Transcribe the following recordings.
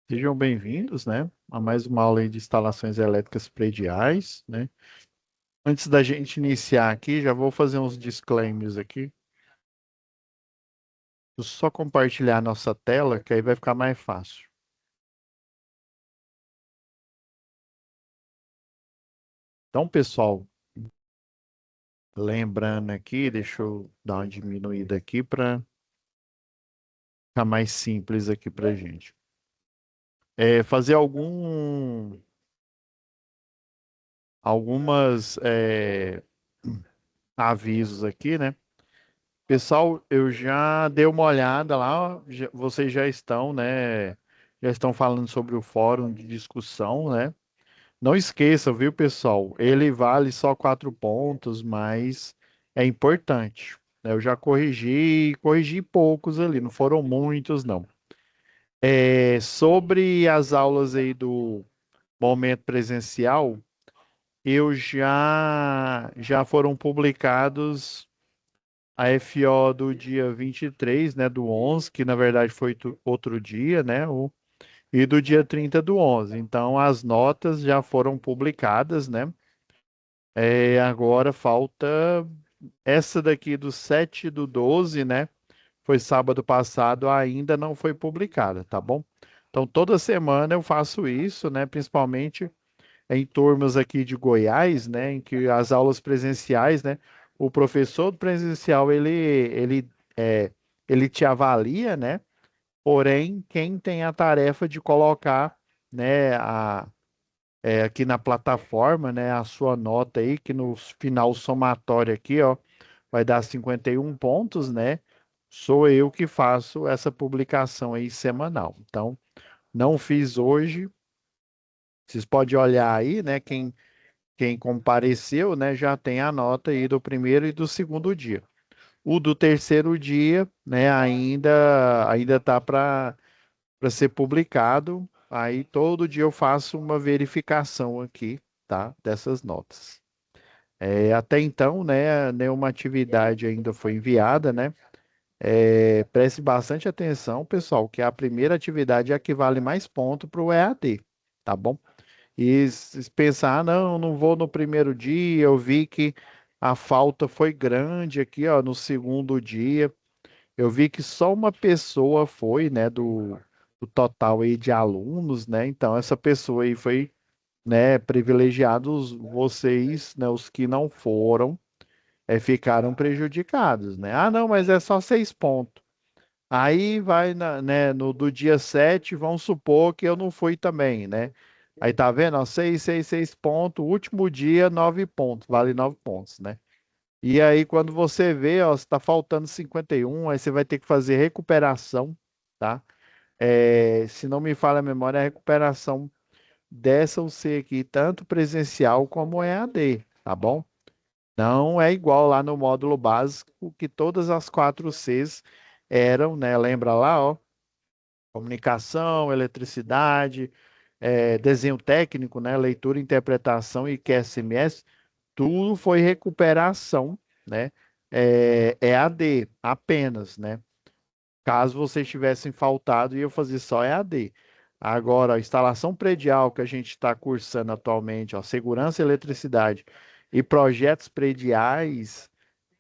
Sejam bem-vindos, né, a mais uma aula aí de instalações elétricas prediais, né? Antes da gente iniciar aqui, já vou fazer uns disclaimers aqui. Vou só compartilhar a nossa tela, que aí vai ficar mais fácil. Então, pessoal, lembrando aqui, deixa eu dar uma diminuída aqui para ficar mais simples aqui para gente. Fazer algumas avisos aqui, né? Pessoal, eu já dei uma olhada lá, vocês já estão, né? Já estão falando sobre o fórum de discussão, né? Não esqueça, viu, pessoal? Ele vale só 4 pontos, mas é importante, né? Eu já corrigi poucos ali, não foram muitos, não. Sobre as aulas aí do momento presencial, já foram publicados a FO do dia 23, né, do 11, que na verdade foi outro dia, né, e do dia 30 do 11. Então, as notas já foram publicadas, né? Agora falta essa daqui do 7 do 12, né? Foi sábado passado, ainda não foi publicada, tá bom? Então, toda semana eu faço isso, né? Principalmente em turmas aqui de Goiás, né, em que as aulas presenciais, né, o professor do presencial é, ele te avalia, né, porém quem tem a tarefa de colocar, né, aqui na plataforma, né, a sua nota aí, que no final somatório aqui, ó, vai dar 51 pontos, né, sou eu que faço essa publicação aí semanal. Então, não fiz hoje, vocês podem olhar aí, né, quem compareceu, né, já tem a nota aí do primeiro e do segundo dia. O do terceiro dia, né, ainda tá para ser publicado. Aí todo dia eu faço uma verificação aqui, tá, dessas notas. Até então, né, nenhuma atividade ainda foi enviada, né? Preste bastante atenção, pessoal, que a primeira atividade é a que vale mais ponto para o EAD, tá bom? E se pensar, não, não vou no primeiro dia, eu vi que a falta foi grande aqui, ó, no segundo dia. Eu vi que só uma pessoa foi, né, do total aí de alunos, né? Então essa pessoa aí foi, né, privilegiados vocês, né, os que não foram, ficaram prejudicados, né? Ah, não, mas é só 6 pontos. Aí vai né, no do dia 7, vamos supor que eu não fui também, né? Aí tá vendo, ó, 6 pontos, último dia, 9 pontos, vale 9 pontos, né? E aí quando você vê, ó, está faltando 51, aí você vai ter que fazer recuperação, tá? Se não me falha a memória, a recuperação dessa UC aqui, tanto presencial como EAD, tá bom? Não é igual lá no módulo básico, que todas as 4 Cs eram, né? Lembra lá, ó? Comunicação, eletricidade, desenho técnico, né? Leitura, interpretação e QSMS, tudo foi recuperação, né? EAD apenas, né? Caso vocês tivessem faltado, ia fazer só EAD. Agora, a instalação predial que a gente está cursando atualmente, ó, segurança e eletricidade e projetos prediais,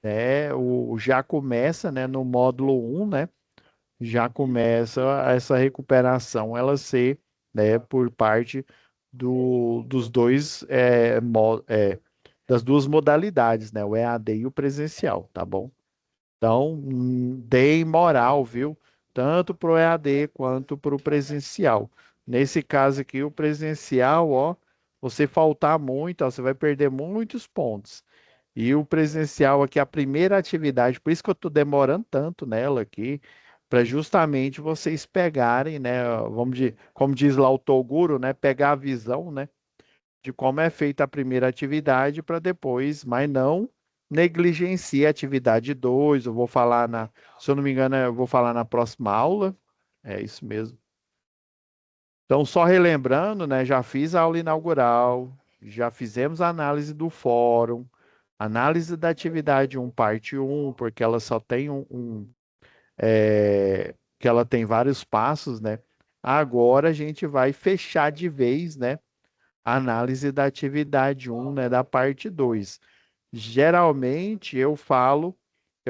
né, já começa, né, no módulo 1, né, já começa essa recuperação, ela ser, né, por parte dos dois, das duas modalidades, né, o EAD e o presencial, tá bom? Então, deem moral, viu? Tanto para o EAD quanto para o presencial. Nesse caso aqui, o presencial, ó, você faltar muito, ó, você vai perder muitos pontos. E o presencial aqui, a primeira atividade, por isso que eu estou demorando tanto nela aqui, para justamente vocês pegarem, né? Como diz lá o Toguro, né? Pegar a visão, né? De como é feita a primeira atividade para depois, mas não negligencie a atividade 2. Eu vou falar se eu não me engano, eu vou falar na próxima aula. É isso mesmo. Então, só relembrando, né? Já fiz a aula inaugural, já fizemos a análise do fórum, análise da atividade 1, parte 1, porque ela só tem que ela tem vários passos, né? Agora a gente vai fechar de vez, né? A análise da atividade um, né? Da parte 2. Geralmente eu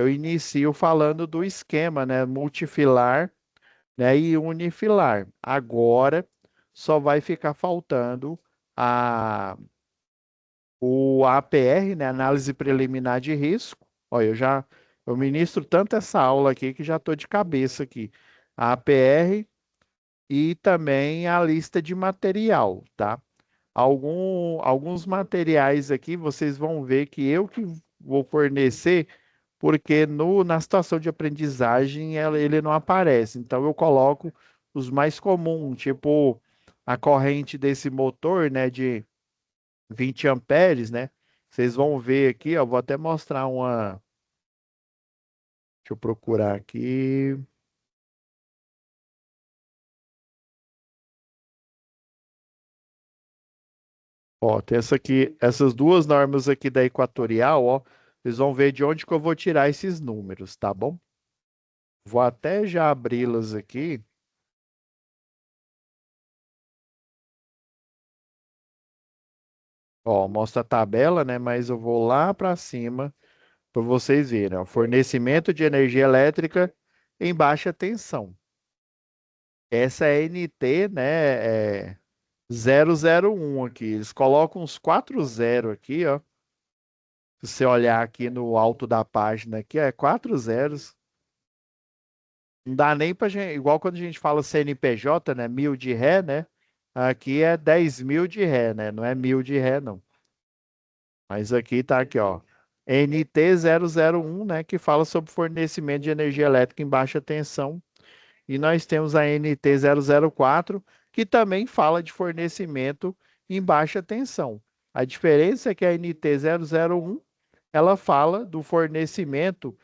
inicio falando do esquema, né? Multifilar, né? E unifilar. Agora só vai ficar faltando a o APR, né, análise preliminar de risco. Olha, eu ministro tanto essa aula aqui que já estou de cabeça aqui. A APR e também a lista de material, tá? Alguns materiais aqui vocês vão ver que eu que vou fornecer, porque na situação de aprendizagem ele não aparece. Então eu coloco os mais comuns, tipo a corrente desse motor, né, de 20 amperes, né? Vocês vão ver aqui, ó, vou até mostrar uma. Deixa eu procurar aqui. Ó, tem essa aqui, essas duas normas aqui da Equatorial, ó. Vocês vão ver de onde que eu vou tirar esses números, tá bom? Vou até já abri-las aqui. Ó, mostra a tabela, né? Mas eu vou lá para cima para vocês verem, ó. Fornecimento de energia elétrica em baixa tensão. Essa é a NT, né? 001 aqui. Eles colocam uns 40 aqui, ó. Se você olhar aqui no alto da página aqui, é 40 zeros. Não dá nem para gente, igual quando a gente fala CNPJ, né? 1000 de ré, né? Aqui é 10.000 de ré, né? Não é 1000 de ré, não. Mas aqui tá aqui, ó. NT 001, né? Que fala sobre fornecimento de energia elétrica em baixa tensão. E nós temos a NT 004, que também fala de fornecimento em baixa tensão. A diferença é que a NT 001 ela fala do fornecimento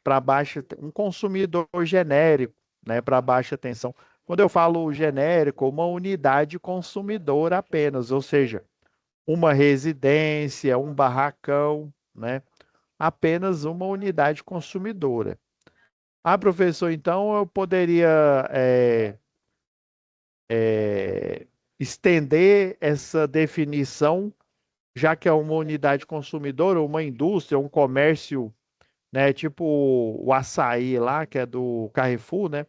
para baixa, um consumidor genérico, né, para baixa tensão. Quando eu falo genérico, uma unidade consumidora apenas, ou seja, uma residência, um barracão, né, apenas uma unidade consumidora. Ah, professor, então eu poderia é, estender essa definição, já que é uma unidade consumidora, uma indústria, um comércio, né? Tipo o açaí lá, que é do Carrefour, né?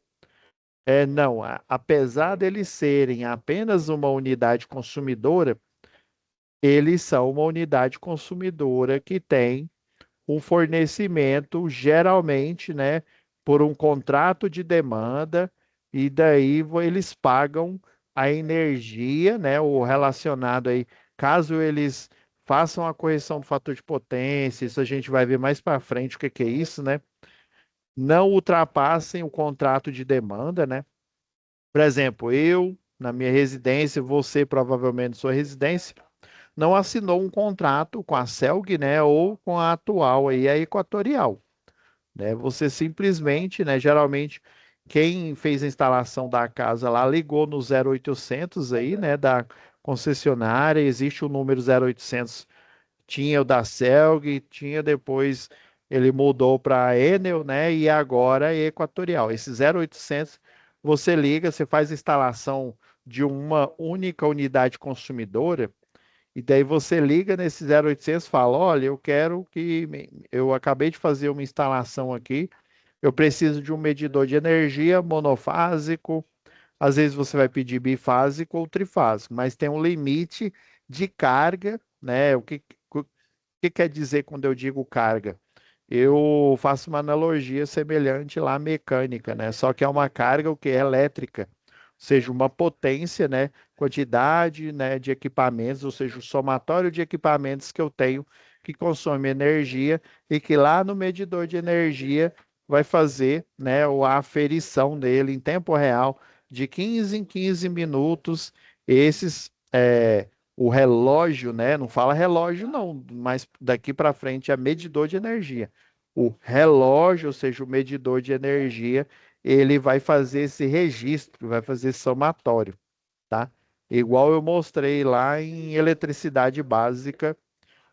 Não, apesar deles serem apenas uma unidade consumidora, eles são uma unidade consumidora que tem um fornecimento, geralmente, né, por um contrato de demanda, e daí eles pagam a energia, né, o relacionado aí, caso eles façam a correção do fator de potência, isso a gente vai ver mais para frente o que que é isso, né? Não ultrapassem o contrato de demanda, né? Por exemplo, eu, na minha residência, você provavelmente na sua residência, não assinou um contrato com a Celg, né, ou com a atual aí, a Equatorial, né? Você simplesmente, né, geralmente quem fez a instalação da casa lá ligou no 0800 aí, né, da concessionária, existe o número 0800, tinha o da Celg, tinha depois ele mudou para a Enel, né, e agora é Equatorial. Esse 0800 você liga, você faz a instalação de uma única unidade consumidora, e daí você liga nesse 0800 e fala: Olha, eu quero eu acabei de fazer uma instalação aqui, eu preciso de um medidor de energia monofásico. Às vezes você vai pedir bifásico ou trifásico, mas tem um limite de carga, né? O que quer dizer quando eu digo carga? Eu faço uma analogia semelhante lá à mecânica, né? Só que é uma carga o que é elétrica, ou seja, uma potência, né? Quantidade, né, de equipamentos, ou seja, o somatório de equipamentos que eu tenho que consome energia e que lá no medidor de energia vai fazer, né, a aferição dele em tempo real de 15 em 15 minutos. Esses o relógio, né? Não fala relógio, não, mas daqui para frente é medidor de energia. O relógio, ou seja, o medidor de energia, ele vai fazer esse registro, vai fazer somatório, tá? Igual eu mostrei lá em eletricidade básica,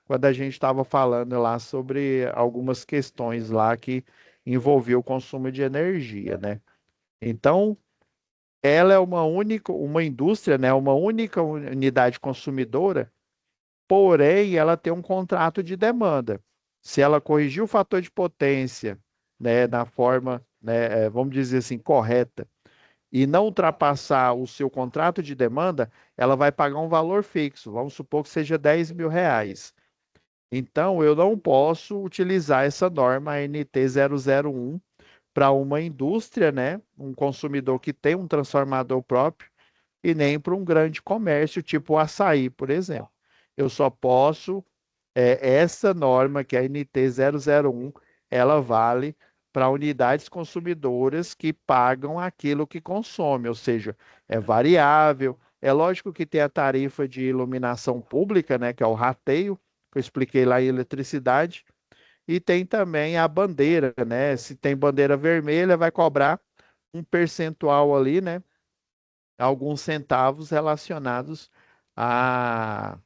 quando a gente estava falando lá sobre algumas questões lá que envolviam o consumo de energia, né? Então, ela é uma indústria, né? Uma única unidade consumidora, porém ela tem um contrato de demanda. Se ela corrigir o fator de potência, né, na forma, né, vamos dizer assim, correta, e não ultrapassar o seu contrato de demanda, ela vai pagar um valor fixo. Vamos supor que seja R$ 10.000. Então, eu não posso utilizar essa norma NT 001 para uma indústria, né? Um consumidor que tem um transformador próprio e nem para um grande comércio, tipo o açaí, por exemplo. Eu só posso, essa norma, que é a NT 001, ela vale para unidades consumidoras que pagam aquilo que consome, ou seja, é variável. É lógico que tem a tarifa de iluminação pública, né, que é o rateio, que eu expliquei lá em eletricidade, e tem também a bandeira, né? Se tem bandeira vermelha, vai cobrar um percentual ali, né? Alguns centavos relacionados a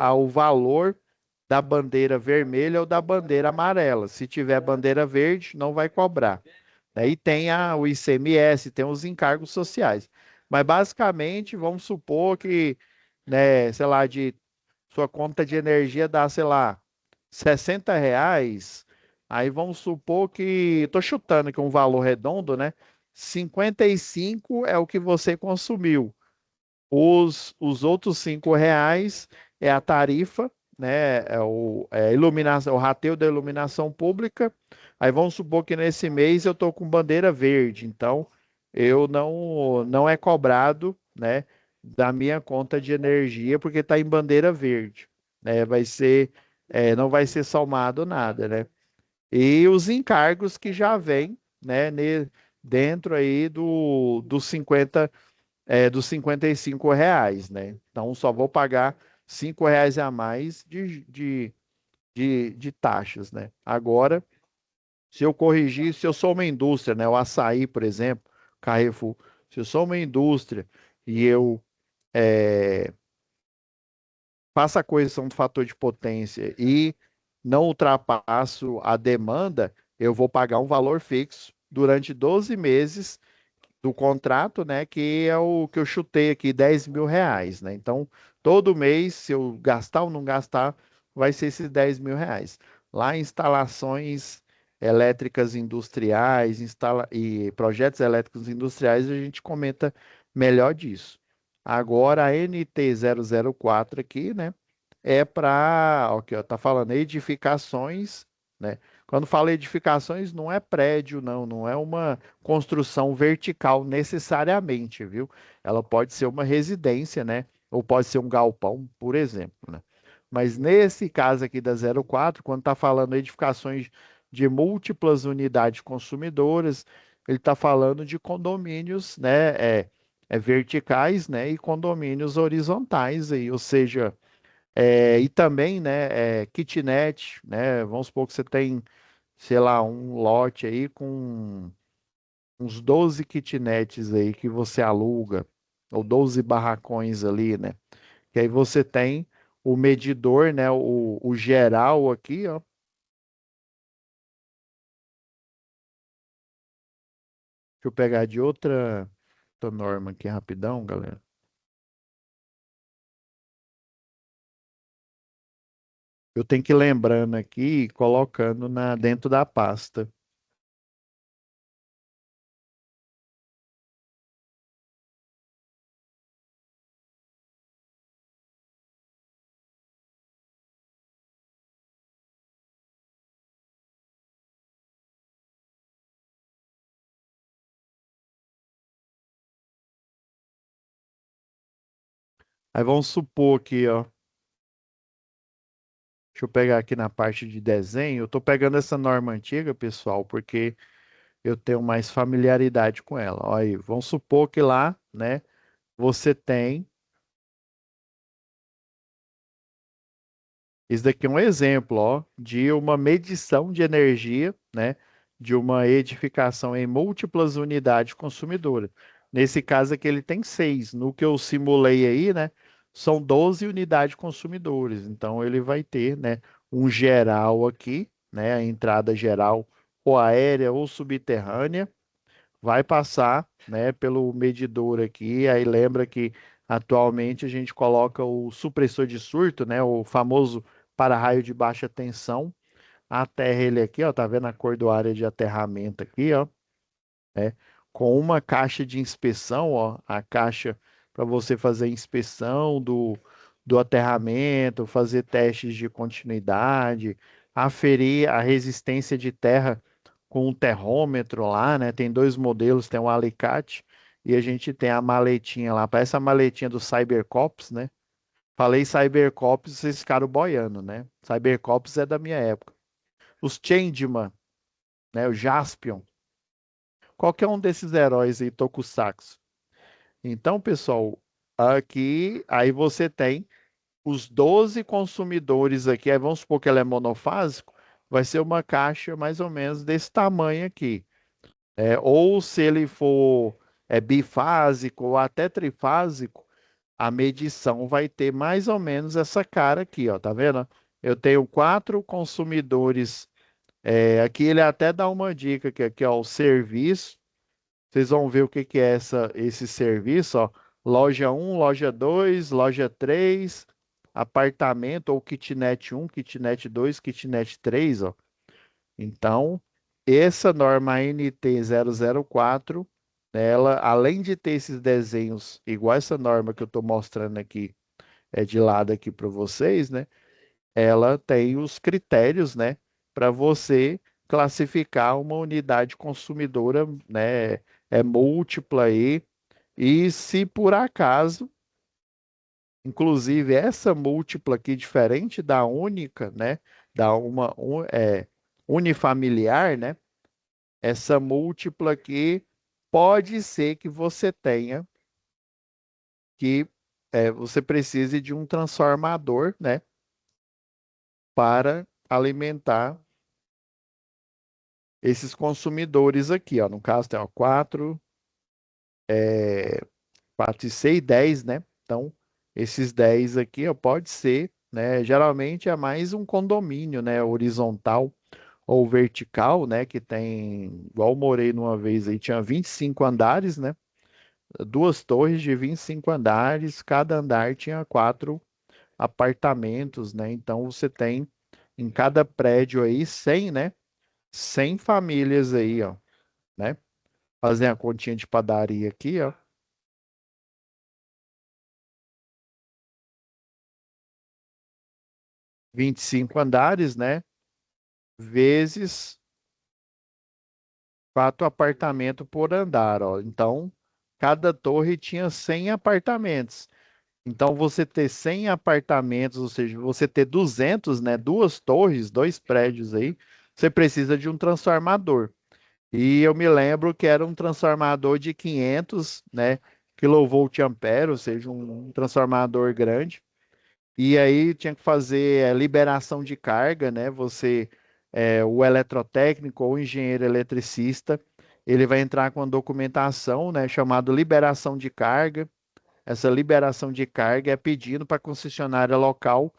ao valor da bandeira vermelha ou da bandeira amarela. Se tiver bandeira verde, não vai cobrar. Aí tem o ICMS, tem os encargos sociais. Mas basicamente, vamos supor que, né, sei lá, de sua conta de energia dá, sei lá, R$ 60. Aí vamos supor que, estou chutando aqui um valor redondo, né? 55 é o que você consumiu. Os outros R$ 5 é a tarifa, né? O rateio da iluminação pública. Aí vamos supor que nesse mês eu estou com bandeira verde, então eu não é cobrado, né, da minha conta de energia porque está em bandeira verde, né? Não vai ser somado nada, né? E os encargos que já vêm, né, dentro aí dos R$ 55, né? Então só vou pagar R$ 5 a mais de taxas, né? Agora, se eu corrigir, se eu sou uma indústria, né? O açaí, por exemplo, Carrefour, se eu sou uma indústria e eu faço a correção do fator de potência e não ultrapasso a demanda, eu vou pagar um valor fixo durante 12 meses do contrato, né? Que é o que eu chutei aqui, R$ 10.000, né? Então, todo mês, se eu gastar ou não gastar, vai ser esses R$ 10.000. Lá em instalações elétricas industriais, e projetos elétricos industriais, a gente comenta melhor disso. Agora, a NT 004 aqui, né? É para, ok, ó, tá falando edificações, né? Quando fala edificações, não é prédio, não é uma construção vertical necessariamente, viu? Ela pode ser uma residência, né? Ou pode ser um galpão, por exemplo, né? Mas nesse caso aqui da 04, quando está falando edificações de múltiplas unidades consumidoras, ele está falando de condomínios, né? Verticais, né? E condomínios horizontais aí, ou seja, e também, né? Kitnet, né? Vamos supor que você tem, sei lá, um lote aí com uns 12 kitnets aí que você aluga, ou 12 barracões ali, né? Que aí você tem o medidor, né? O geral aqui, ó. Deixa eu pegar de outra norma aqui rapidão, galera. Eu tenho que ir lembrando aqui e colocando dentro da pasta. Aí vamos supor aqui, ó. Deixa eu pegar aqui na parte de desenho. Eu estou pegando essa norma antiga, pessoal, porque eu tenho mais familiaridade com ela. Olha aí, vamos supor que lá, né, você tem. Isso daqui é um exemplo, ó, de uma medição de energia, né, de uma edificação em múltiplas unidades consumidoras. Nesse caso aqui ele tem 6. No que eu simulei aí, né, são 12 unidades consumidoras. Então ele vai ter, né, um geral aqui, né, a entrada geral ou aérea ou subterrânea, vai passar, né, pelo medidor aqui. Aí lembra que atualmente a gente coloca o supressor de surto, né, o famoso para-raio de baixa tensão. Aterra ele aqui, ó, tá vendo a cor do área de aterramento aqui, ó, né? Com uma caixa de inspeção, ó, a caixa para você fazer a inspeção do aterramento, fazer testes de continuidade, aferir a resistência de terra com um terrômetro lá, né? Tem dois modelos, tem um alicate e a gente tem a maletinha lá, parece a maletinha do Cybercops, né? Falei Cybercops, vocês ficaram boiando, né? Cybercops é da minha época. Os Changeman, né? O Jaspion, qualquer um desses heróis aí, Tokusatsu. Então, pessoal, aqui, aí você tem os 12 consumidores aqui. Aí vamos supor que ele é monofásico, vai ser uma caixa mais ou menos desse tamanho aqui. Ou se ele for bifásico ou até trifásico, a medição vai ter mais ou menos essa cara aqui, ó, tá vendo? Eu tenho quatro consumidores. Aqui ele até dá uma dica que aqui, ó, o serviço. Vocês vão ver o que que é esse serviço, ó. Loja um, loja 2, loja 3, apartamento ou kitnet um, kitnet 2, kitnet 3, ó. Então, essa norma ANT 004, ela, além de ter esses desenhos igual essa norma que eu estou mostrando aqui, de lado aqui para vocês, né? Ela tem os critérios, né, para você classificar uma unidade consumidora, né, múltipla aí. E se por acaso, inclusive essa múltipla aqui, diferente da única, né, da unifamiliar, né, essa múltipla aqui pode ser que você tenha que você precise de um transformador, né, para alimentar esses consumidores aqui, ó. No caso, tem ó, 4, 4 e 6, 10, né? Então, esses 10 aqui, ó, pode ser, né? Geralmente é mais um condomínio, né? Horizontal ou vertical, né? Que tem, igual eu morei numa vez aí, tinha 25 andares, né? Duas torres de 25 andares, cada andar tinha quatro apartamentos, né? Então, você tem em cada prédio aí 100, né? 100 famílias aí, ó, né? Fazer a continha de padaria aqui, ó. 25 andares, né? Vezes quatro apartamentos por andar, ó. Então, cada torre tinha 100 apartamentos. Então, você ter 100 apartamentos, ou seja, você ter 200, né? Duas torres, dois prédios aí, você precisa de um transformador. E eu me lembro que era um transformador de 500, né? Kilovolt-ampere, ou seja, um transformador grande. E aí tinha que fazer liberação de carga, né? O eletrotécnico ou o engenheiro eletricista, ele vai entrar com a documentação, né, chamada liberação de carga. Essa liberação de carga é pedindo para a concessionária local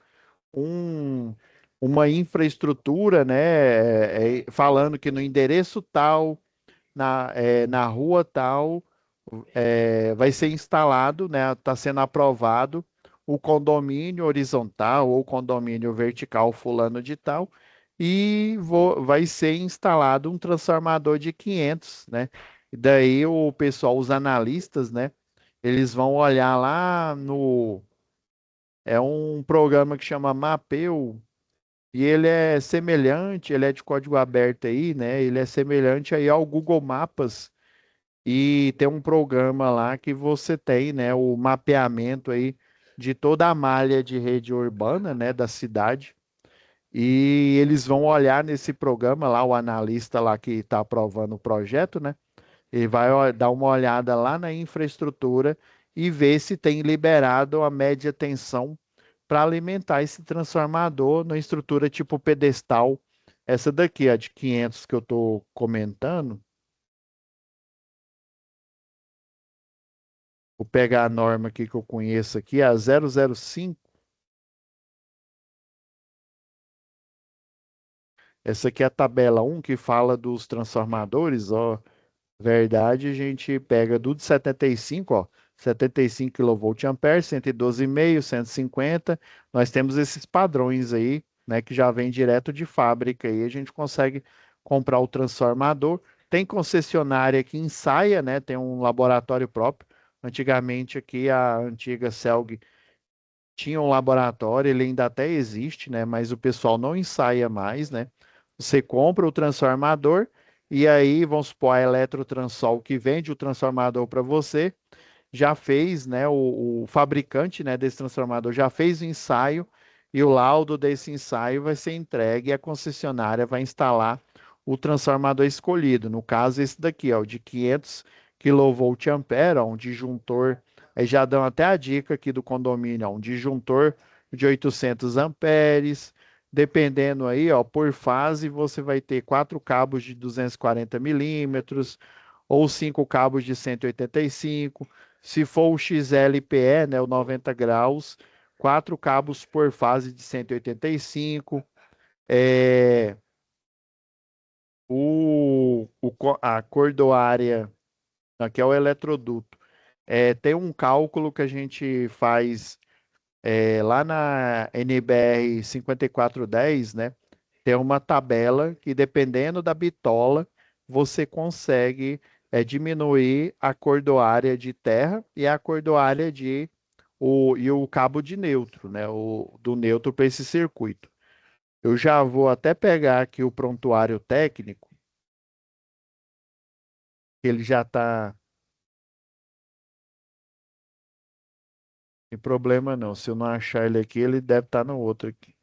um, uma infraestrutura, né, falando que no endereço tal, na rua tal, vai ser instalado, né? Está sendo aprovado o condomínio horizontal ou condomínio vertical fulano de tal, e vai ser instalado um transformador de 500, né? E daí o pessoal, os analistas, né? Eles vão olhar lá no... É um programa que chama Mapeu, e ele é semelhante, ele é de código aberto aí, né? Ele é semelhante aí ao Google Maps, e tem um programa lá que você tem, né, o mapeamento aí de toda a malha de rede urbana, né, da cidade. E eles vão olhar nesse programa lá, o analista lá que está aprovando o projeto, né? Ele vai dar uma olhada lá na infraestrutura e ver se tem liberado a média tensão para alimentar esse transformador numa estrutura tipo pedestal. Essa daqui, a de 500 que eu estou comentando. Vou pegar a norma aqui que eu conheço aqui, a 005. Essa aqui é a tabela 1 que fala dos transformadores, ó. Verdade, a gente pega do de 75, ó, 75 kVA, 112,5, 150. Nós temos esses padrões aí, né, que já vem direto de fábrica aí, a gente consegue comprar o transformador. Tem concessionária que ensaia, né, tem um laboratório próprio. Antigamente aqui a antiga Celg tinha um laboratório, ele ainda até existe, né? Mas o pessoal não ensaia mais, né? Você compra o transformador e aí, vamos supor, a Eletrotransol que vende o transformador para você, já fez, né? O fabricante, né, desse transformador já fez o ensaio e o laudo desse ensaio vai ser entregue e a concessionária vai instalar o transformador escolhido. No caso, esse daqui, ó, o de 500 kVA, ó, um disjuntor. Aí já dão até a dica aqui do condomínio, ó, um disjuntor de 800 amperes. Dependendo aí, ó, por fase, você vai ter quatro cabos de 240 milímetros ou cinco cabos de 185. Se for o XLPE, né, o 90 graus, quatro cabos por fase de 185. É, a cordoária, aqui é o eletroduto. Tem um cálculo que a gente faz lá na NBR 5410, né? Tem uma tabela que, dependendo da bitola, você consegue diminuir a cordoária de terra e a cordoária e o cabo de neutro, né? Do neutro para esse circuito. Eu já vou até pegar aqui o prontuário técnico, que ele já está sem problema não. Se eu não achar ele aqui, ele deve estar no outro aqui.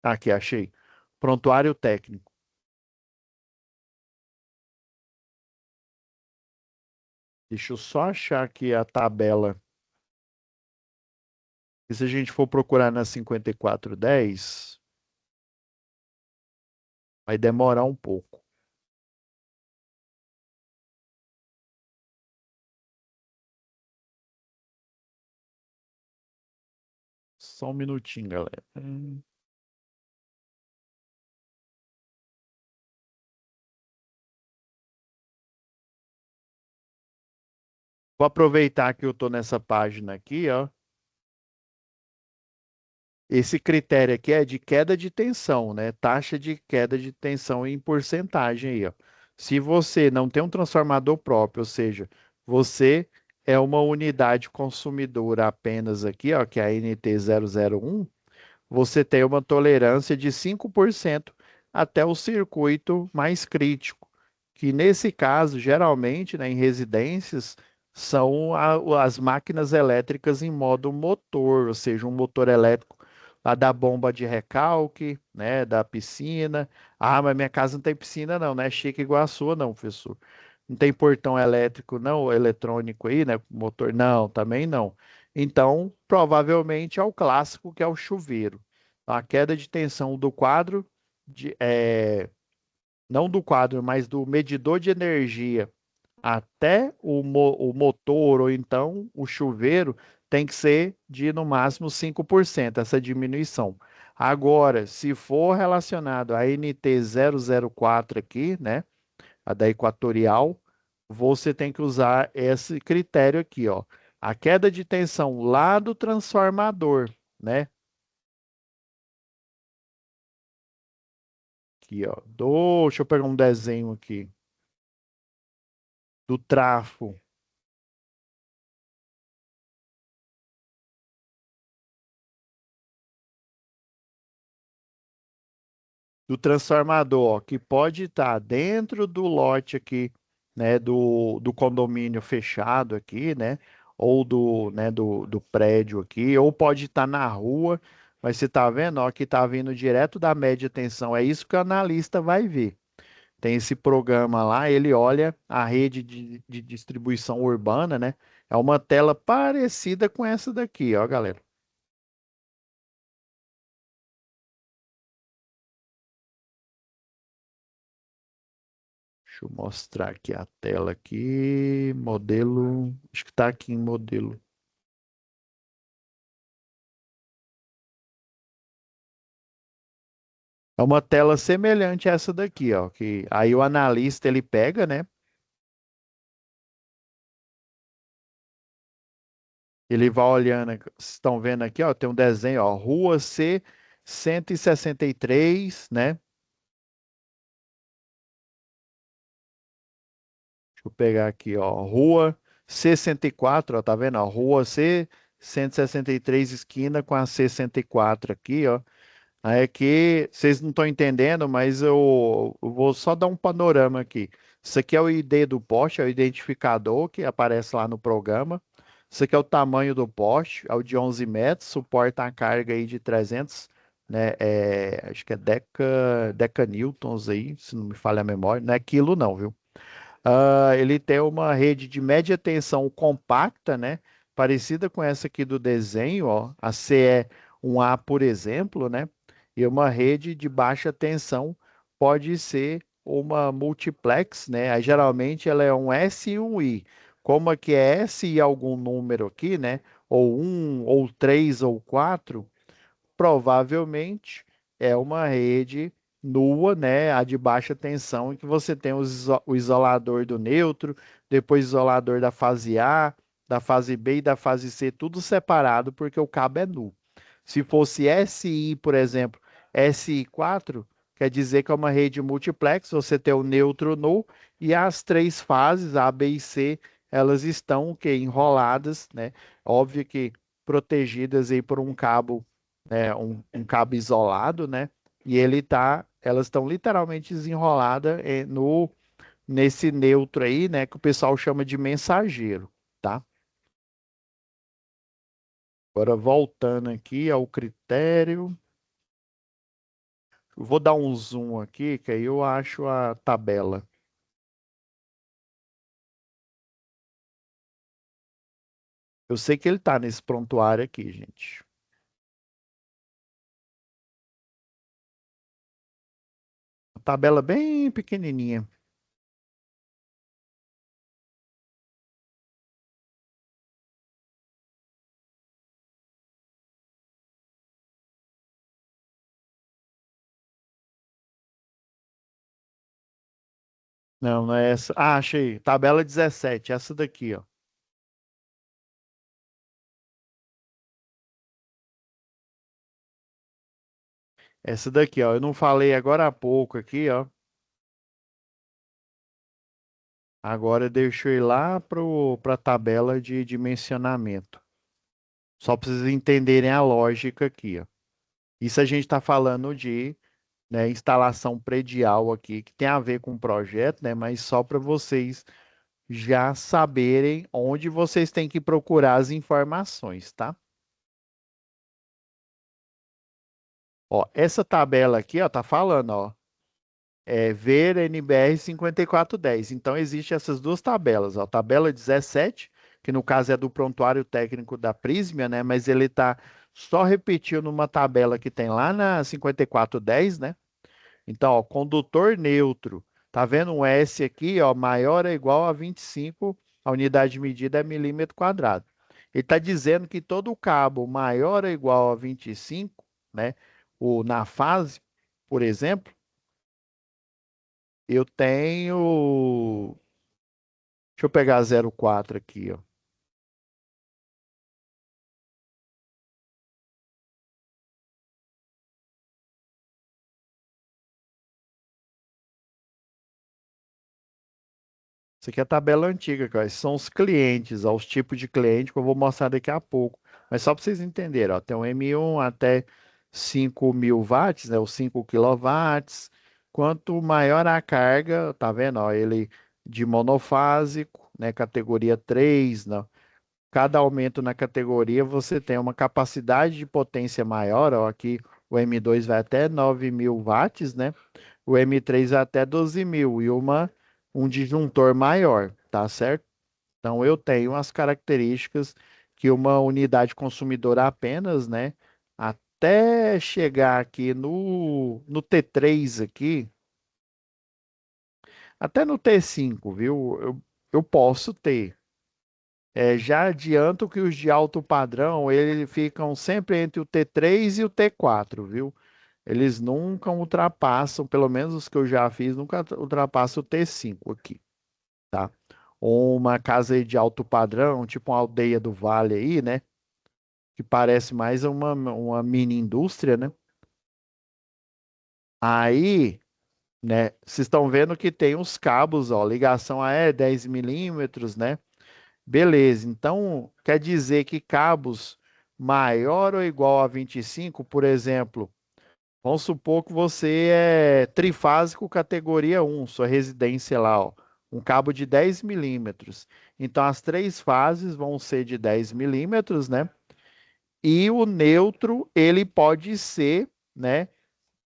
Aqui, achei. Prontuário técnico. Deixa eu só achar aqui a tabela. E se a gente for procurar na 5410, vai demorar um pouco. Só um minutinho, galera. Vou aproveitar que eu estou nessa página aqui, ó. Esse critério aqui é de queda de tensão, né? Taxa de queda de tensão em porcentagem aí, ó. Se você não tem um transformador próprio, ou seja, você é uma unidade consumidora apenas aqui, ó, que é a NT 001, você tem uma tolerância de 5% até o circuito mais crítico, que nesse caso, geralmente, né, em residências, são as máquinas elétricas em modo motor, ou seja, um motor elétrico lá da bomba de recalque, né, da piscina. Ah, mas minha casa não tem piscina não, não é chique igual a sua não, professor. Não tem portão elétrico não, eletrônico aí, né, motor? Não, também não. Então, provavelmente é o clássico que é o chuveiro. A queda de tensão do quadro, não do quadro, mas do medidor de energia até o motor ou então o chuveiro tem que ser de no máximo 5% essa diminuição. Agora, se for relacionado à NT 004 aqui, né, a da Equatorial, você tem que usar esse critério aqui, ó. A queda de tensão lá do transformador, né? Aqui, ó. Deixa eu pegar um desenho aqui. Do trafo. Do transformador, ó, que pode estar dentro do lote aqui, né? Do condomínio fechado aqui, né? Ou do prédio aqui, ou pode estar na rua. Mas você tá vendo, ó, que tá vindo direto da média tensão. É isso que o analista vai ver. Tem esse programa lá, ele olha a rede de distribuição urbana, né? É uma tela parecida com essa daqui, ó, galera. Deixa eu mostrar aqui a tela aqui, modelo, acho que está aqui em modelo. É uma tela semelhante a essa daqui, ó, que aí o analista ele pega, né? Ele vai olhando, vocês estão vendo aqui, ó, tem um desenho, ó, Rua C 163, né? Deixa eu pegar aqui, ó, Rua C 104, ó, tá vendo, ó, Rua C 163 esquina com a C 104 aqui, ó. Aí é que vocês não estão entendendo, mas eu vou só dar um panorama aqui. Isso aqui é o ID do poste, é o identificador que aparece lá no programa. Isso aqui é o tamanho do poste, é o de 11 metros, suporta a carga aí de 300, né? Acho que é decanewtons aí, se não me falha a memória. Não é quilo não, viu? Ele tem uma rede de média tensão compacta, né? Parecida com essa aqui do desenho, ó, a CE1A, por exemplo, né? E uma rede de baixa tensão pode ser uma multiplex, né? Aí, geralmente ela é um S e um I. Como aqui é S e algum número aqui, né? Ou um, ou três, ou quatro, provavelmente é uma rede nua, né, a de baixa tensão, em que você tem o isolador do neutro, depois isolador da fase A, da fase B e da fase C, tudo separado, porque o cabo é nu. Se fosse SI, por exemplo, SI4, quer dizer que é uma rede multiplex, você tem o neutro nu e as três fases, A, B e C, elas estão o quê? Enroladas, né? Óbvio que protegidas aí por um cabo, né? Um cabo isolado, né? E elas estão literalmente desenroladas no nesse neutro aí, né? Que o pessoal chama de mensageiro, tá? Agora voltando aqui ao critério. Vou dar um zoom aqui, que aí eu acho a tabela. Eu sei que ele está nesse prontuário aqui, gente. Uma tabela bem pequenininha. Não, não é essa. Ah, achei. Tabela 17, essa daqui, ó. Essa daqui, ó. Eu não falei agora há pouco aqui, ó. Agora deixa eu ir lá para a tabela de dimensionamento. Só para vocês entenderem a lógica aqui, ó. Isso a gente está falando de, né, instalação predial aqui, que tem a ver com o projeto, né? Mas só para vocês já saberem onde vocês têm que procurar as informações, tá? Ó, essa tabela aqui, ó, tá falando, ó, ver NBR 5410. Então, existem essas duas tabelas, ó, tabela 17, que no caso é do prontuário técnico da Prismia, né? Mas ele tá só repetindo uma tabela que tem lá na 5410, né? Então, ó, condutor neutro. Tá vendo um S aqui, ó, maior ou igual a 25, a unidade de medida é milímetro quadrado. Ele está dizendo que todo cabo maior ou igual a 25, né, na fase, por exemplo, eu tenho, deixa eu pegar 0,4 aqui, ó. Isso aqui é a tabela antiga, cara. Esses são os clientes, ó, os tipos de cliente que eu vou mostrar daqui a pouco. Mas só para vocês entenderem, ó, tem um M1 até 5.000 watts, né, os 5 quilowatts. Quanto maior a carga, tá vendo? Ó, ele de monofásico, né, categoria 3, né? Cada aumento na categoria você tem uma capacidade de potência maior, ó, aqui o M2 vai até 9.000 watts, né? O M3 vai até 12.000 e um disjuntor maior, tá certo? Então eu tenho as características que uma unidade consumidora apenas, né? Até chegar aqui no T3 aqui, até no T5, viu? Eu posso ter. Já adianto que os de alto padrão, eles ficam sempre entre o T3 e o T4, viu? eles nunca ultrapassam, pelo menos os que eu já fiz, nunca ultrapassam o T5 aqui, tá? Uma casa aí de alto padrão, tipo uma aldeia do Vale aí, né? Que parece mais uma mini indústria, né? Aí, né, vocês estão vendo que tem os cabos, ó, ligação a 10 milímetros, né? Beleza, então quer dizer que cabos maior ou igual a 25, por exemplo, vamos supor que você é trifásico categoria 1, sua residência lá, ó, um cabo de 10 milímetros. Então as três fases vão ser de 10 milímetros, né? E o neutro, ele pode ser, né,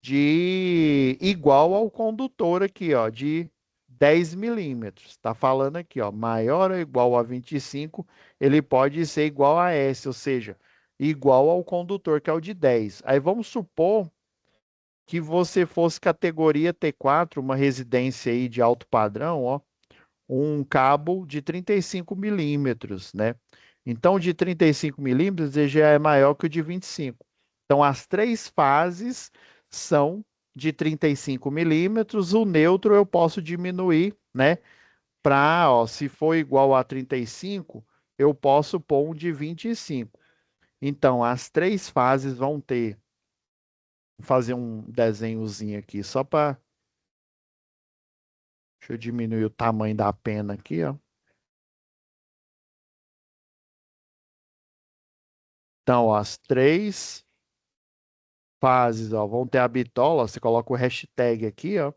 de igual ao condutor aqui, ó, de 10 milímetros. Está falando aqui, ó, maior ou igual a 25, ele pode ser igual a S, ou seja, igual ao condutor, que é o de 10. Aí vamos supor que você fosse categoria T4, uma residência aí de alto padrão, ó, um cabo de 35 milímetros, né? Então, o de 35 milímetros ele já é maior que o de 25. Então, as três fases são de 35 milímetros. O neutro eu posso diminuir, né? Para, ó, se for igual a 35, eu posso pôr um de 25. Então, as três fases vão ter. Vou fazer um desenhozinho aqui só para. Deixa eu diminuir o tamanho da pena aqui, ó. Então, ó, as três fases, ó, vão ter a bitola, você coloca o hashtag aqui, ó,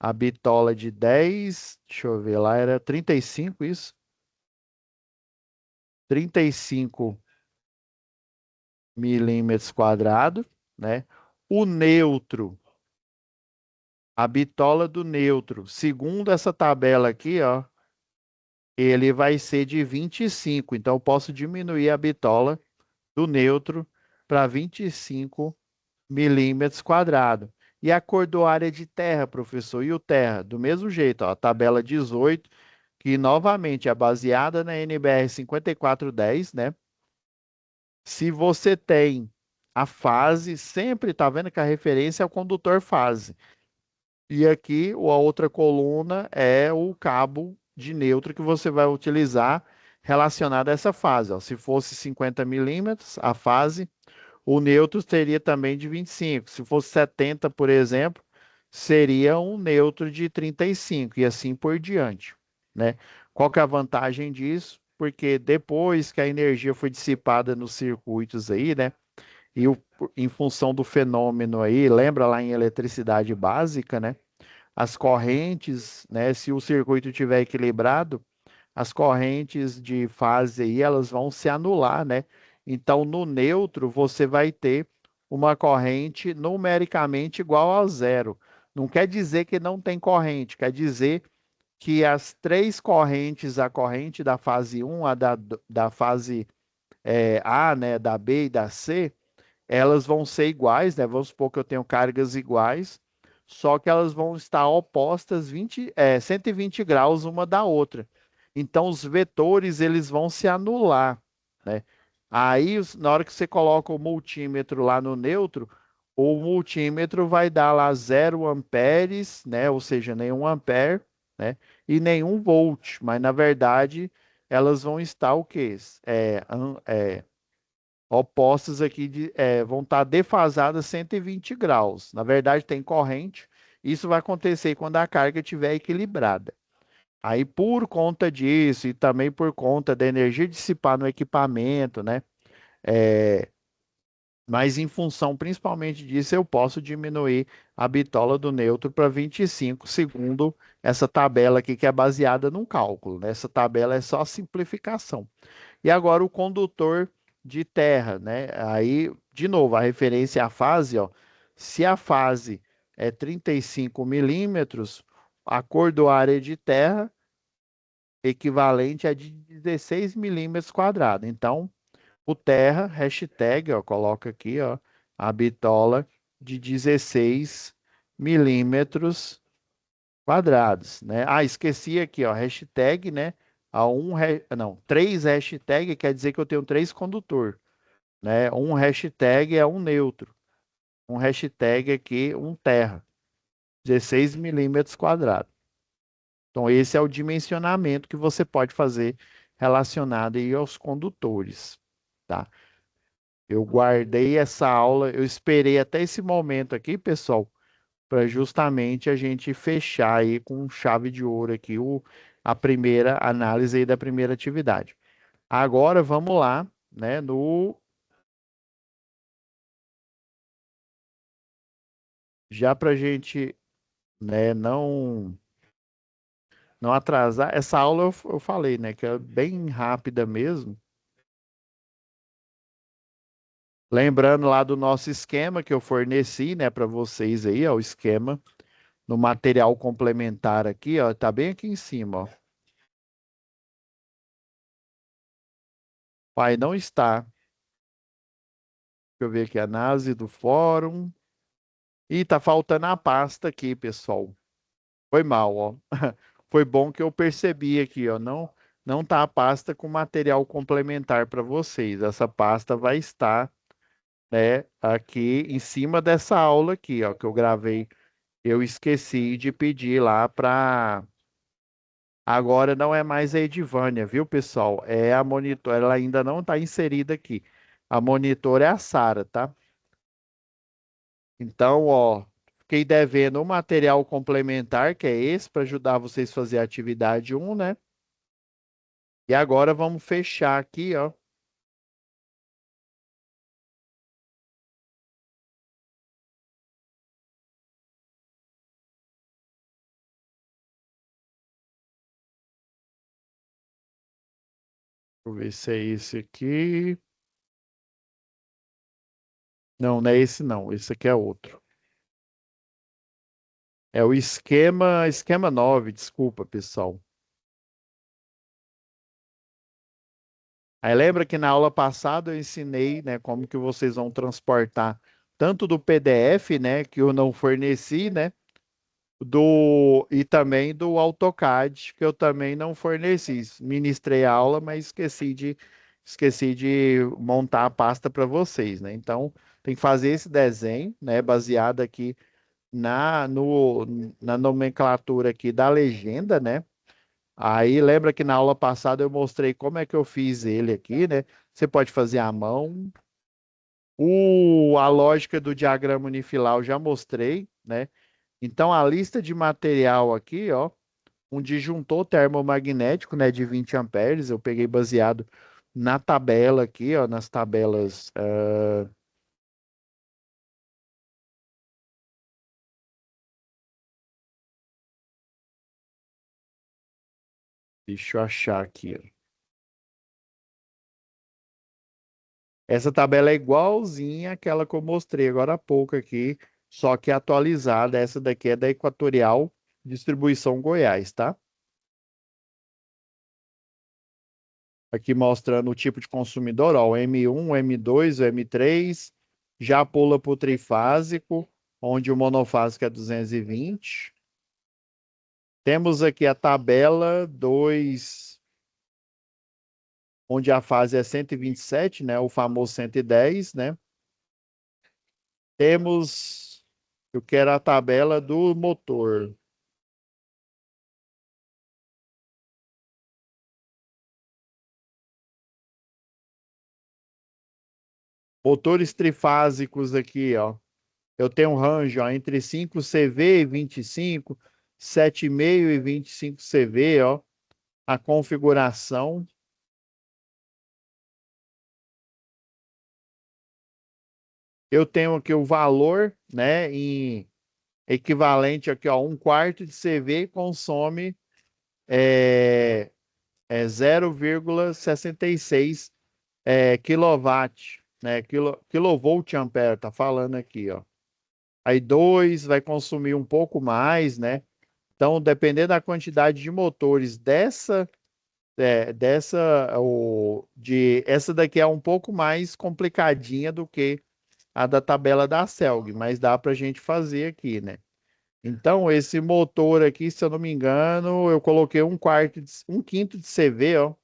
a bitola de 10, deixa eu ver, lá era 35 isso, 35 milímetros quadrados, né? O neutro, a bitola do neutro, segundo essa tabela aqui, ó, ele vai ser de 25, então eu posso diminuir a bitola do neutro para 25 milímetros quadrados. E a cordoária de terra, professor? E o terra? Do mesmo jeito, ó, a tabela 18, que novamente é baseada na NBR 5410, né? Se você tem a fase, sempre está vendo que a referência é o condutor fase. E aqui a outra coluna é o cabo de neutro que você vai utilizar relacionado a essa fase. Ó. Se fosse 50 milímetros, a fase, o neutro seria também de 25. Se fosse 70, por exemplo, seria um neutro de 35 e assim por diante, né? Qual que é a vantagem disso? Porque depois que a energia foi dissipada nos circuitos aí, né? E em função do fenômeno aí, lembra lá em eletricidade básica, né? As correntes, né? Se o circuito estiver equilibrado, as correntes de fase aí, elas vão se anular, né? Então, no neutro, você vai ter uma corrente numericamente igual a zero. Não quer dizer que não tem corrente, quer dizer que as três correntes, a corrente da fase um, a da fase A, né, da B e da C, elas vão ser iguais, né? Vamos supor que eu tenho cargas iguais, só que elas vão estar opostas 120 graus uma da outra. Então, os vetores eles vão se anular, né? Aí, na hora que você coloca o multímetro lá no neutro, o multímetro vai dar lá 0 amperes, né? Ou seja, nenhum ampere, né? E nenhum volt, mas na verdade elas vão estar o quê? Opostas aqui vão estar defasadas 120 graus. Na verdade, tem corrente. Isso vai acontecer quando a carga estiver equilibrada. Aí, por conta disso e também por conta da energia dissipada no equipamento, né? É, mas em função principalmente disso, eu posso diminuir a bitola do neutro para 25, segundo essa tabela aqui, que é baseada num cálculo, né? Essa tabela é só simplificação. E agora o condutor de terra, né? Aí, de novo, a referência à fase, ó. Se a fase é 35 milímetros, a cordoária de terra equivalente a de 16 milímetros quadrados. Então, o terra, hashtag, ó, coloca aqui, ó, a bitola de 16 milímetros quadrados, né? Ah, esqueci aqui, ó, hashtag, né? Não, três hashtag quer dizer que eu tenho três condutor, né? Um hashtag é um neutro. um hashtag aqui, 1 terra, 16 milímetros quadrados. Então, esse é o dimensionamento que você pode fazer relacionado aí aos condutores, tá? Eu guardei essa aula, eu esperei até esse momento aqui, pessoal, para justamente a gente fechar aí com chave de ouro aqui a primeira análise aí da primeira atividade. Agora vamos lá, né, já para a gente, né, não atrasar. Essa aula eu falei, né, que é bem rápida mesmo. Lembrando lá do nosso esquema que eu forneci, né, para vocês aí, ó, o esquema no material complementar aqui, ó, tá bem aqui em cima, ó. Pai, não está. Deixa eu ver aqui a análise do fórum. E tá faltando a pasta aqui, pessoal. Foi mal, ó. Foi bom que eu percebi aqui, ó. Não tá a pasta com material complementar para vocês. Essa pasta vai estar, né, aqui em cima dessa aula aqui, ó, que eu gravei. Eu esqueci de pedir lá para. Agora não é mais a Edivânia, viu, pessoal? É a monitora, ela ainda não está inserida aqui. A monitora é a Sara, tá? Então, ó, fiquei devendo um material complementar, que é esse, para ajudar vocês a fazer a atividade 1, né? E agora vamos fechar aqui, ó. Deixa eu ver se é esse aqui. Não, não é esse não. Esse aqui é outro. É o esquema 9, desculpa, pessoal. Aí lembra que na aula passada eu ensinei, né, como que vocês vão transportar tanto do PDF, né, que eu não forneci, né, e também do AutoCAD, que eu também não forneci. Ministrei a aula, mas esqueci de montar a pasta para vocês, né? Então, tem que fazer esse desenho, né, baseado aqui na no, na nomenclatura aqui da legenda, né? Aí lembra que na aula passada eu mostrei como é que eu fiz ele aqui, né? Você pode fazer à mão. A lógica do diagrama unifilar eu já mostrei, né? Então a lista de material aqui, ó, um disjuntor termomagnético, né, de 20 amperes, eu peguei baseado na tabela aqui, ó, nas tabelas, deixa eu achar aqui, ó. Essa tabela é igualzinha àquela que eu mostrei agora há pouco aqui, só que atualizada. Essa daqui é da Equatorial Distribuição Goiás, tá? Aqui mostrando o tipo de consumidor, ó, o M1, o M2, o M3, já pula para o trifásico, onde o monofásico é 220. Temos aqui a tabela 2, onde a fase é 127, né, o famoso 110, né? Temos, eu quero a tabela do motor. Motores trifásicos aqui, ó. Eu tenho um range, ó, entre 5 CV e 25, 7,5 e 25 CV, ó. A configuração. Eu tenho aqui o valor, né, em equivalente aqui, ó, 1/4 de CV consome é, 0,66 quilowatt, né, kilovolt ampere, tá falando aqui, ó. Aí 2 vai consumir um pouco mais, né? Então, dependendo da quantidade de motores essa daqui é um pouco mais complicadinha do que a da tabela da Celg, mas dá para a gente fazer aqui, né? Então, esse motor aqui, se eu não me engano, eu coloquei 1/5 de CV, ó.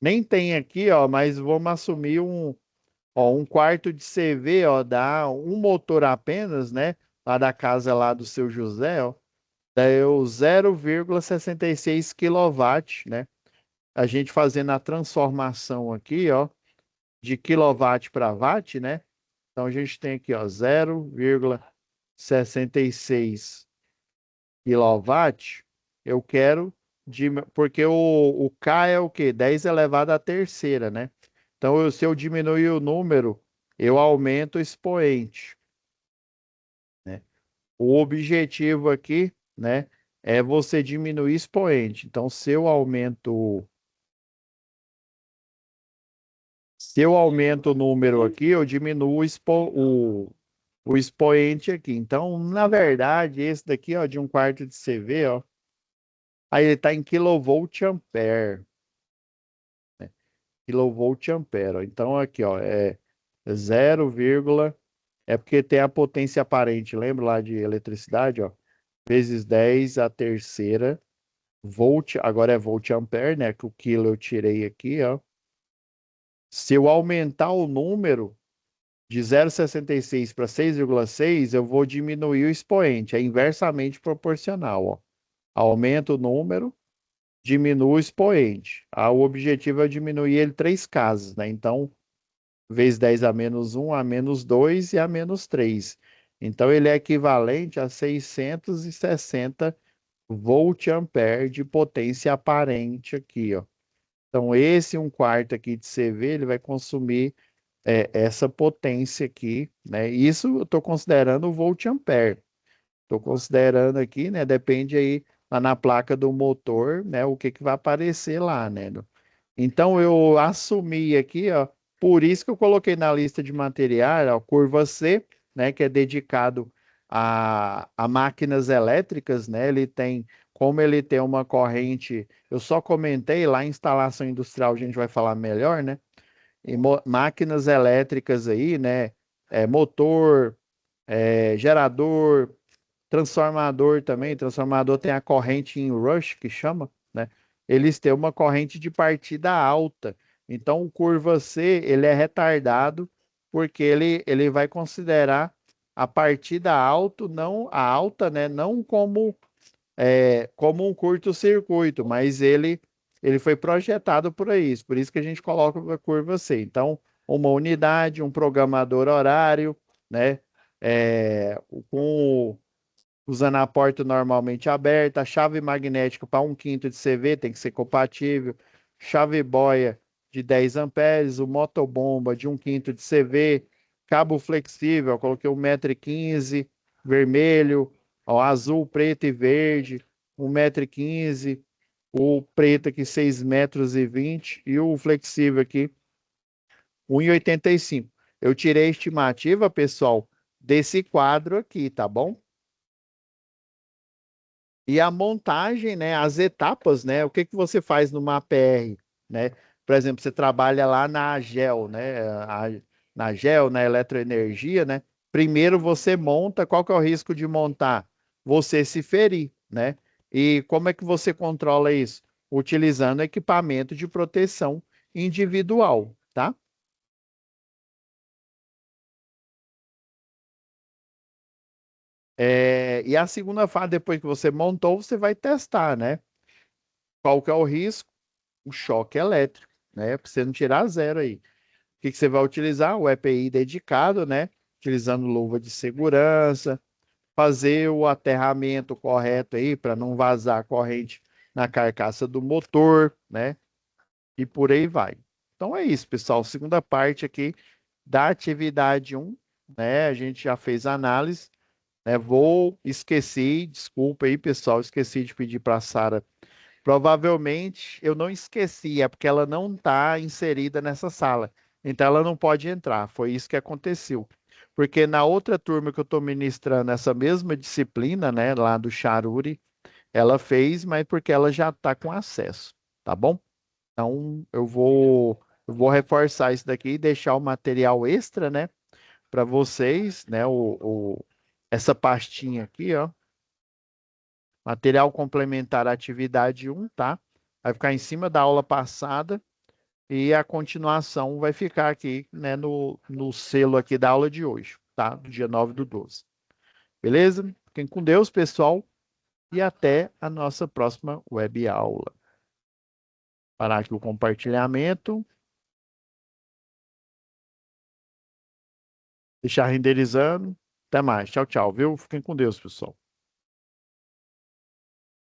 Nem tem aqui, ó, mas vamos assumir Ó, um quarto de CV, ó, dá um motor apenas, né? Lá da casa lá do seu José, ó, deu 0,66 kW, né? A gente fazendo a transformação aqui, ó, de quilowatt para watt, né? Então a gente tem aqui, ó, 0,66 quilowatt. Eu quero porque o K é o quê? 10 elevado à terceira, né? Então, se eu diminuir o número, eu aumento o expoente, né? O objetivo aqui, né, é você diminuir expoente. Então, se eu aumento o número aqui, eu diminuo o expoente aqui. Então, na verdade, esse daqui, ó, de um quarto de CV, ó, aí ele está em kilovolt ampere, né? Kilovolt ampere, ó. Então, aqui, ó, é 0, é porque tem a potência aparente, lembra lá de eletricidade, ó? Vezes 10 a terceira volt, agora é volt ampere, né? Que o quilo eu tirei aqui, ó. Se eu aumentar o número de 0,66 para 6,6, eu vou diminuir o expoente, é inversamente proporcional, ó. Aumenta o número, diminui o expoente. Ah, o objetivo é diminuir ele três casas, né? Então, vezes 10 a menos um, a menos 2 e a menos 3. Então, ele é equivalente a 660 volt-ampere de potência aparente aqui, ó. Então, esse um quarto aqui de CV, ele vai consumir essa potência aqui, né? Isso eu estou considerando o volt-ampere. Estou considerando aqui, né? Depende aí lá na placa do motor, né? O que que vai aparecer lá, né? Então eu assumi aqui, ó, por isso que eu coloquei na lista de materiais, ó, curva C, né? Que é dedicado a máquinas elétricas, né? Como ele tem uma corrente, eu só comentei lá em instalação industrial, a gente vai falar melhor, né? E máquinas elétricas aí, né? Motor, gerador, transformador também. Transformador tem a corrente em rush, que chama, né? Eles têm uma corrente de partida alta. Então, o curva C, ele é retardado porque ele vai considerar a partida alta, né? Não como um curto-circuito, mas ele foi projetado para isso. Por isso que a gente coloca a curva C. Então, uma unidade, um programador horário, né? Com usando a porta normalmente aberta, a chave magnética para 1/5 de CV tem que ser compatível, chave boia de 10 amperes, o motobomba de 1/5 de CV, cabo flexível, eu coloquei 1,15 m, vermelho, ó, azul, preto e verde, 1,15 m, o preto aqui 6,20 m e o flexível aqui 1,85 m. Eu tirei a estimativa, pessoal, desse quadro aqui, tá bom? E a montagem, né, as etapas, né, o que que você faz numa APR, né? Por exemplo, você trabalha lá na AGEL, né, na AGEL, na eletroenergia, né? Primeiro você monta, qual que é o risco de montar? Você se ferir, né? E como é que você controla isso? Utilizando equipamento de proteção individual, tá? E a segunda fase, depois que você montou, você vai testar, né? Qual que é o risco? O choque elétrico, né? Para você não tirar zero aí. O que que você vai utilizar? O EPI dedicado, né? Utilizando luva de segurança, fazer o aterramento correto aí para não vazar a corrente na carcaça do motor, né? E por aí vai. Então é isso, pessoal. Segunda parte aqui da atividade um, né? A gente já fez a análise, né? Esqueci, desculpa aí, pessoal, esqueci de pedir para a Sara. Provavelmente eu não esqueci, é porque ela não está inserida nessa sala. Então ela não pode entrar. Foi isso que aconteceu. Porque na outra turma que eu estou ministrando essa mesma disciplina, né, lá do Charuri, ela fez, mas porque ela já está com acesso, tá bom? Então eu vou reforçar isso daqui e deixar o material extra, né, para vocês, né, essa pastinha aqui, ó. Material complementar atividade um, tá? Vai ficar em cima da aula passada. E a continuação vai ficar aqui, né, no selo aqui da aula de hoje, tá? Do dia 9/12. Beleza? Fiquem com Deus, pessoal, e até a nossa próxima web aula. Parar aqui o compartilhamento, deixar renderizando. Até mais. Tchau, tchau, viu? Fiquem com Deus, pessoal.